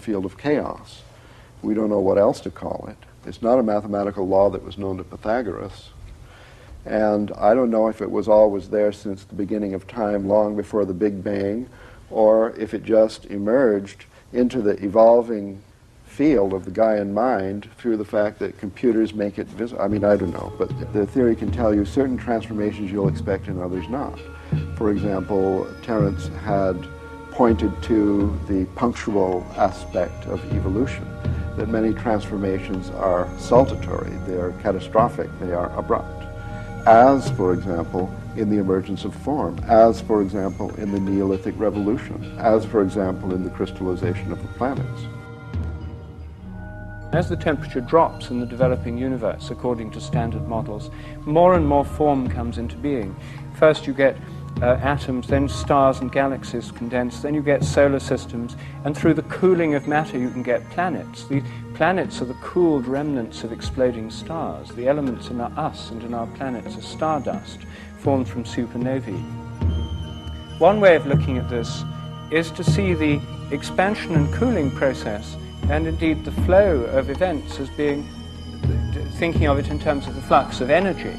field of chaos. We don't know what else to call it. It's not a mathematical law that was known to Pythagoras. And I don't know if it was always there since the beginning of time, long before the Big Bang, or if it just emerged into the evolving field of the Gaian mind through the fact that computers make it visible. I mean, I don't know, but the theory can tell you certain transformations you'll expect and others not. For example, Terence had pointed to the punctual aspect of evolution, that many transformations are saltatory, they are catastrophic, they are abrupt. As, for example, in the emergence of form, as, for example, in the Neolithic Revolution, as, for example, in the crystallization of the planets. As the temperature drops in the developing universe, according to standard models, more and more form comes into being. First you get atoms, then stars and galaxies condense, then you get solar systems, and through the cooling of matter you can get planets. The planets are the cooled remnants of exploding stars. The elements in us and in our planets are stardust, formed from supernovae. One way of looking at this is to see the expansion and cooling process, and indeed the flow of events, as being, thinking of it in terms of the flux of energy.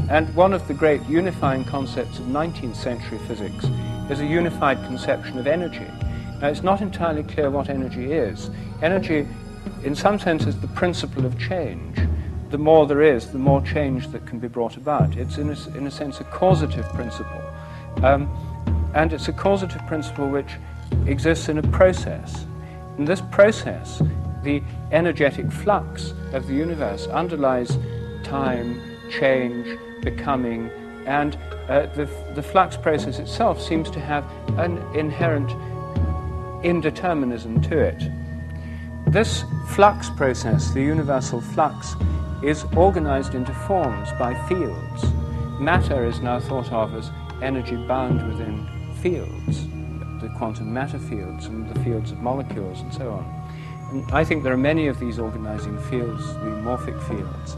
And one of the great unifying concepts of 19th century physics is a unified conception of energy. Now, it's not entirely clear what energy is. Energy, in some sense, is the principle of change. The more there is, the more change that can be brought about. It's, in a sense, a causative principle. And it's a causative principle which exists in a process. In this process, the energetic flux of the universe underlies time, change, becoming, and the flux process itself seems to have an inherent indeterminism to it. This flux process, the universal flux, is organized into forms by fields. Matter is now thought of as energy bound within fields, the quantum matter fields and the fields of molecules and so on. And I think there are many of these organizing fields, the morphic fields.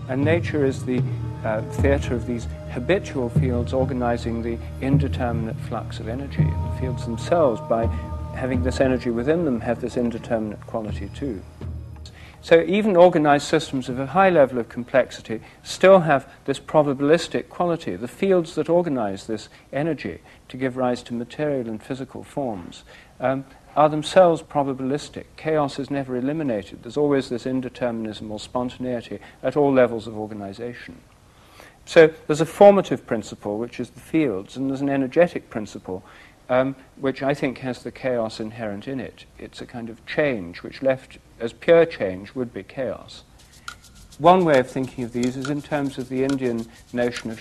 And nature is the theatre of these habitual fields organizing the indeterminate flux of energy. And the fields themselves, by having this energy within them, have this indeterminate quality too. So even organized systems of a high level of complexity still have this probabilistic quality. The fields that organize this energy to give rise to material and physical forms are themselves probabilistic. Chaos is never eliminated. There's always this indeterminism or spontaneity at all levels of organization. So there's a formative principle, which is the fields, and there's an energetic principle, which I think has the chaos inherent in it. It's a kind of change, which left as pure change would be chaos. One way of thinking of these is in terms of the Indian notion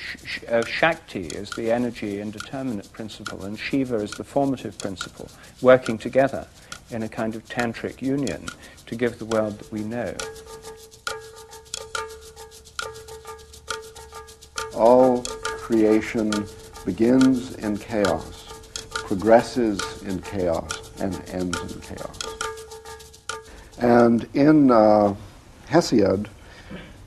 of Shakti as the energy indeterminate principle, and Shiva as the formative principle, working together in a kind of tantric union to give the world that we know. All creation begins in chaos, progresses in chaos, and ends in chaos. And in Hesiod,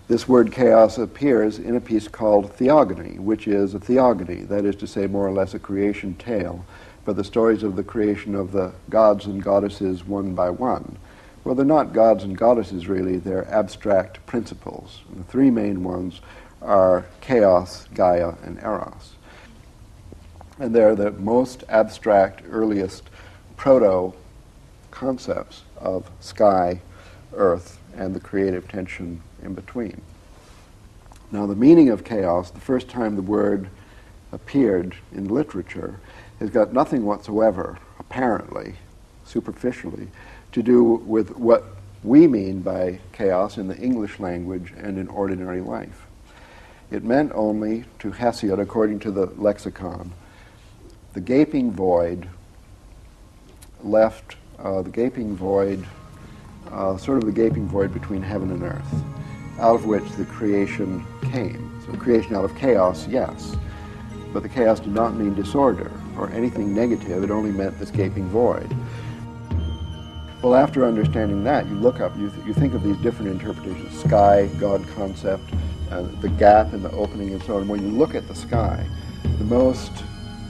this word chaos appears in a piece called Theogony, which is a theogony, that is to say, more or less a creation tale, but the stories of the creation of the gods and goddesses one by one. Well, they're not gods and goddesses, really, they're abstract principles. And the three main ones are chaos, Gaia, and Eros. And they're the most abstract, earliest proto-concepts of sky, earth, and the creative tension in between. Now, the meaning of chaos, the first time the word appeared in literature, has got nothing whatsoever, apparently, superficially, to do with what we mean by chaos in the English language and in ordinary life. It meant only, to Hesiod, according to the lexicon, the gaping void left, sort of the gaping void between heaven and earth, out of which the creation came. So creation out of chaos, yes, but the chaos did not mean disorder or anything negative, it only meant this gaping void. Well, after understanding that, you look up, you think of these different interpretations, sky, God concept, the gap in the opening and so on. When you look at the sky, the most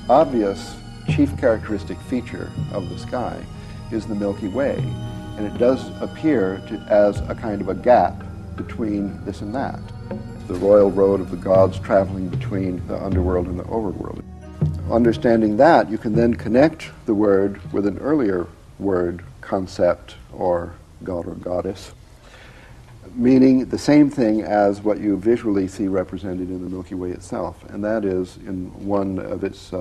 obvious chief characteristic feature of the sky is the Milky Way, and it does appear as a kind of a gap between this and that. The royal road of the gods traveling between the underworld and the overworld. Understanding that, you can then connect the word with an earlier word, concept, or god or goddess, meaning the same thing as what you visually see represented in the Milky Way itself, and that is, in one of its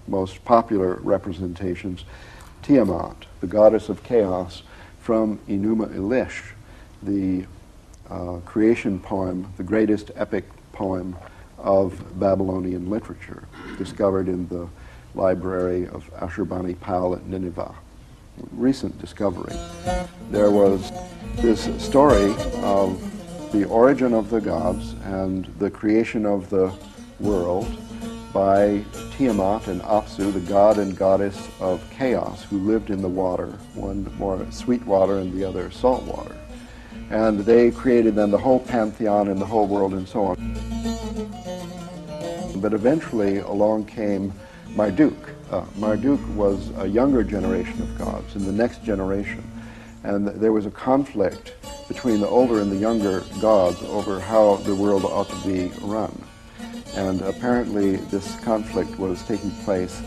most popular representations, Tiamat, the goddess of chaos, from Enuma Elish, the creation poem, the greatest epic poem of Babylonian literature, discovered in the library of Ashurbanipal at Nineveh. Recent discovery. There was this story of the origin of the gods and the creation of the world by Tiamat and Apsu, the god and goddess of chaos, who lived in the water, one more sweet water and the other salt water. And they created then the whole pantheon and the whole world and so on. But eventually along came Marduk. Marduk was a younger generation of gods, in the next generation. And there was a conflict between the older and the younger gods over how the world ought to be run. And apparently this conflict was taking place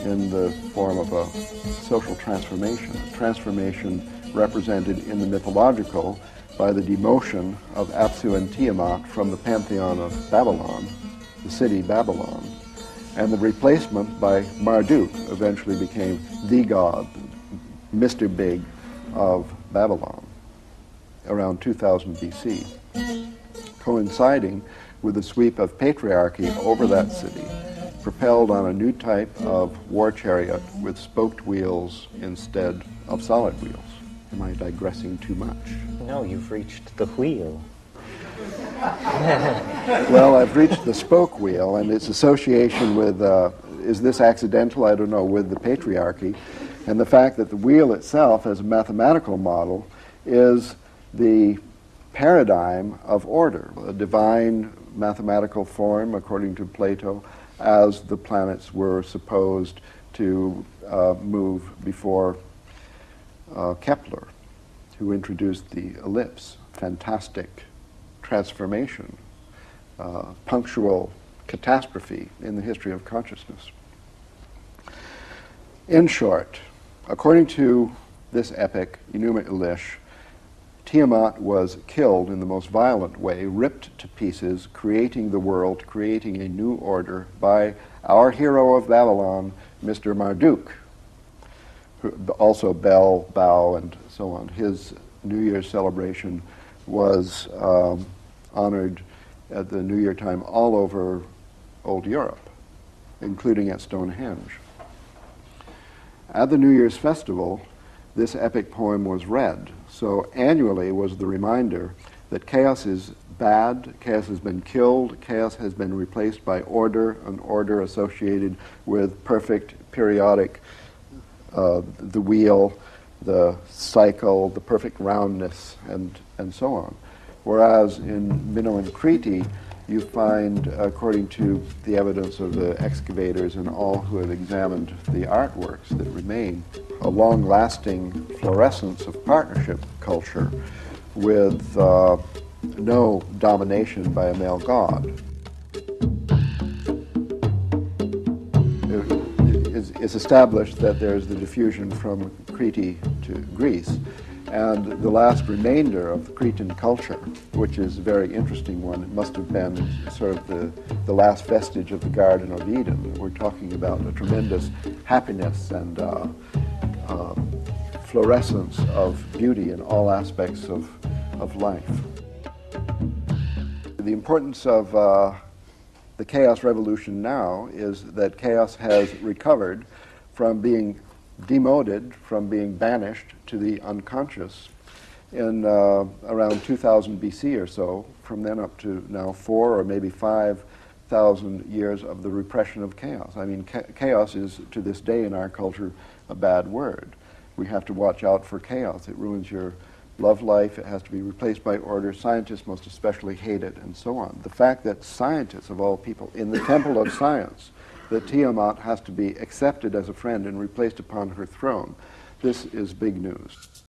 in the form of a social transformation, a transformation represented in the mythological by the demotion of Apsu and Tiamat from the pantheon of Babylon, the city Babylon, and the replacement by Marduk eventually became the god, Mr. Big of Babylon, around 2000 BC, coinciding with the sweep of patriarchy over that city, propelled on a new type of war chariot with spoked wheels instead of solid wheels. Am I digressing too much? No, you've reached the wheel. Well, I've reached the spoke wheel and its association with, is this accidental? I don't know, with the patriarchy. And the fact that the wheel itself, as a mathematical model, is the paradigm of order, a divine mathematical form, according to Plato, as the planets were supposed to move before Kepler, who introduced the ellipse. Fantastic transformation, punctual catastrophe in the history of consciousness. In short, according to this epic, Enuma Elish, Tiamat was killed in the most violent way, ripped to pieces, creating the world, creating a new order by our hero of Babylon, Mr. Marduk, who also Bel, Bao, and so on. His New Year's celebration was honored at the New Year time all over Old Europe, including at Stonehenge. At the New Year's festival, this epic poem was read. So annually was the reminder that chaos is bad, chaos has been killed, chaos has been replaced by order, an order associated with perfect periodic, the wheel, the cycle, the perfect roundness, and so on. Whereas in Minoan Crete, you find, according to the evidence of the excavators and all who have examined the artworks that remain, a long-lasting fluorescence of partnership culture with no domination by a male god. It's established that there's the diffusion from Crete to Greece, and the last remainder of the Cretan culture, which is a very interesting one, it must have been sort of the last vestige of the Garden of Eden. We're talking about a tremendous happiness and fluorescence of beauty in all aspects of life. The importance of the chaos revolution now is that chaos has recovered from being demoted, from being banished to the unconscious in around 2000 BC or so, from then up to now 4 or maybe 5,000 years of the repression of chaos. I mean, chaos is, to this day in our culture, a bad word. We have to watch out for chaos. It ruins your love life. It has to be replaced by order. Scientists most especially hate it, and so on. The fact that scientists, of all people, in the temple of science, that Tiamat has to be accepted as a friend and replaced upon her throne, This is big news.